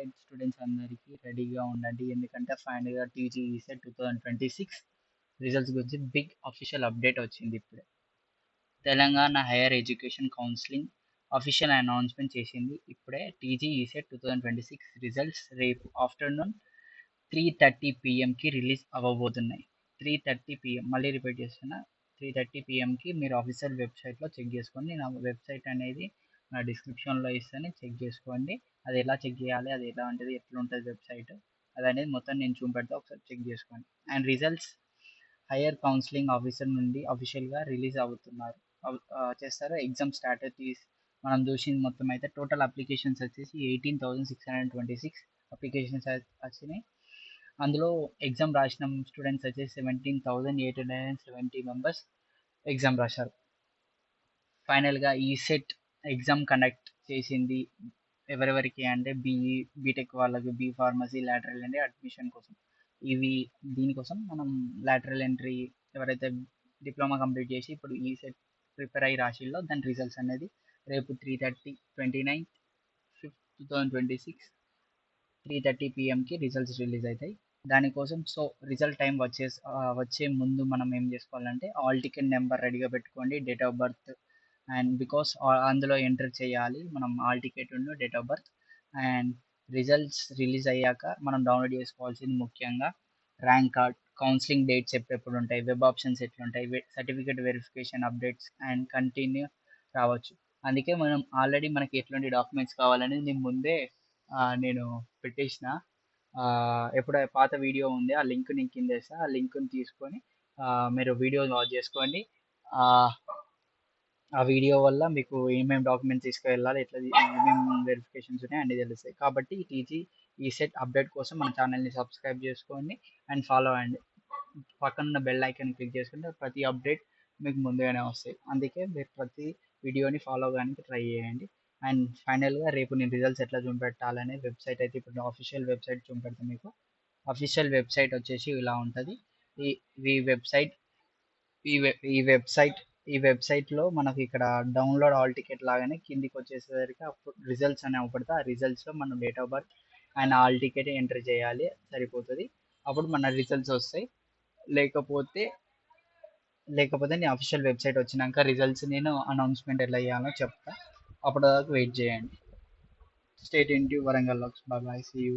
ECET students అందరికీ రెడీగా ఉండండి. ఎందుకంటే ఫైనల్‌గా టీజీ ఈసెట్ 2026 రిజల్ట్స్ గురించి బిగ్ అఫీషియల్ అప్డేట్ వచ్చింది ఇప్పుడే. Telangana higher education counselling official announcement చేసింది. ఇప్పుడే టీజీ ఈసెట్ 2026 రిజల్ట్స్ రేపు ఆఫ్టర్‌నూన్ 3:30 పీఎంకి రిలీజ్ అవ్వబోతున్నాయి. 3:30 పీఎం మళ్ళీ రిపీట్ చేస్తున్నా 3:30 పీఎంకి మీరు ఆఫీషియల్ వెబ్సైట్లో చెక్ చేసుకోండి. నా వెబ్సైట్ అనేది నా డిస్క్రిప్షన్లో ఇస్తాను, చెక్ చేసుకోండి. అది ఎలా చెక్ చేయాలి, అది ఎలా ఉంటుంది, ఎట్లుంటుంది వెబ్సైట్ అది అనేది మొత్తం నేను చూపెడతా, ఒకసారి చెక్ చేసుకోండి. And results hire counselling officer నుండి అఫీషియల్గా రిలీజ్ అవుతున్నారు చేస్తారు. ఎగ్జామ్ స్ట్రాటజీస్ మనం చూసింది మొత్తం అయితే టోటల్ అప్లికేషన్స్ వచ్చేసి 18,626 అప్లికేషన్స్ వచ్చినాయి. అందులో ఎగ్జామ్ రాసిన స్టూడెంట్స్ వచ్చేసి 17,870 మెంబర్స్ ఎగ్జామ్ రాశారు. ఫైనల్గా ఈసెట్ ఎగ్జామ్ కండక్ట్ చేసింది ఎవరెవరికి అంటే బీటెక్ వాళ్ళకి, B pharmacy, lateral entry admission కోసం. దీనికోసం మనం లాటరల్ ఎంట్రీ ఎవరైతే డిప్లొమా కంప్లీట్ చేసి ఇప్పుడు ఈసెట్ ప్రిపేర్ అయ్యి రాసిల్లో దాని రిజల్ట్స్ అనేది రేపు 3:30 29/5/2026 3:30 పీఎంకి రిజల్ట్స్ రిలీజ్ అవుతాయి. దానికోసం రిజల్ట్ టైం వచ్చే ముందు మనం ఏం చేసుకోవాలంటే ఆల్ టికెట్ నెంబర్ రెడీగా పెట్టుకోండి, date of birth and because అందులో ఎంటర్ చేయాలి మనం ఆల్ టికెట్ ఉన్న date of birth. And results release అయ్యాక మనం డౌన్లోడ్ చేసుకోవాల్సింది ముఖ్యంగా ర్యాంక్ కార్డ్, కౌన్సిలింగ్ డేట్స్ ఎప్పుడు ఉంటాయి, వెబ్ ఆప్షన్స్ ఎట్లుంటాయి, certificate verification updates and continue రావచ్చు. అందుకే ఆల్రెడీ మనకి ఎట్లాంటి డాక్యుమెంట్స్ కావాలనేది నేను ముందే నేను పెట్టేసిన. ఎప్పుడో పాత వీడియో ఉంది, ఆ లింక్ నేను కింద వేస్తా, ఆ లింక్ని తీసుకొని మీరు వీడియో వాచ్ చేసుకోండి. ఆ వీడియో వల్ల మీకు ఏమేమి డాక్యుమెంట్స్ తీసుకువెళ్ళాలి, ఎట్లా ఏమేమి వెరిఫికేషన్స్ ఉన్నాయి అన్నీ తెలుస్తాయి. కాబట్టి టీజీ ఈసెట్ అప్డేట్ కోసం మన ఛానల్ని సబ్స్క్రైబ్ చేసుకోండి అండ్ ఫాలో అవ్వండి. పక్కన ఉన్న బెల్ ఐకాన్ క్లిక్ చేసుకుంటే ప్రతి అప్డేట్ మీకు ముందుగానే వస్తాయి. అందుకే మీరు ప్రతి వీడియోని ఫాలో అవ్వడానికి ట్రై చేయండి. అండ్ ఫైనల్గా రేపు నేను రిజల్ట్స్ ఎట్లా చూపెట్టాలనే వెబ్సైట్ అయితే ఇప్పుడు ఆఫీషియల్ వెబ్సైట్ చూపెడతాను మీకు. అఫీషియల్ వెబ్సైట్ వచ్చేసి ఇలా ఉంటుంది. ఈ ఈ వెబ్సైట్ ఈ వెబ్ ఈ వెబ్సైట్ ఈ వెబ్సైట్లో మనకి ఇక్కడ డౌన్లోడ్ ఆల్ టికెట్ లాగానే కిందికి వచ్చేసరికి అప్పుడు రిజల్ట్స్ అని అవపడితే ఆ రిజల్ట్స్లో మనం date of birth and hall ticket enter చేయాలి, సరిపోతుంది. అప్పుడు మన రిజల్ట్స్ వస్తాయి. లేకపోతే నేను అఫీషియల్ వెబ్సైట్ వచ్చినాక రిజల్ట్స్ నేను అనౌన్స్మెంట్ ఎలా చేయాలో చెప్తా. అప్పటిదాకా వెయిట్ చేయండి. స్టేట్ ఇంటి వరంగల్ లాక్స్. Bye, see you.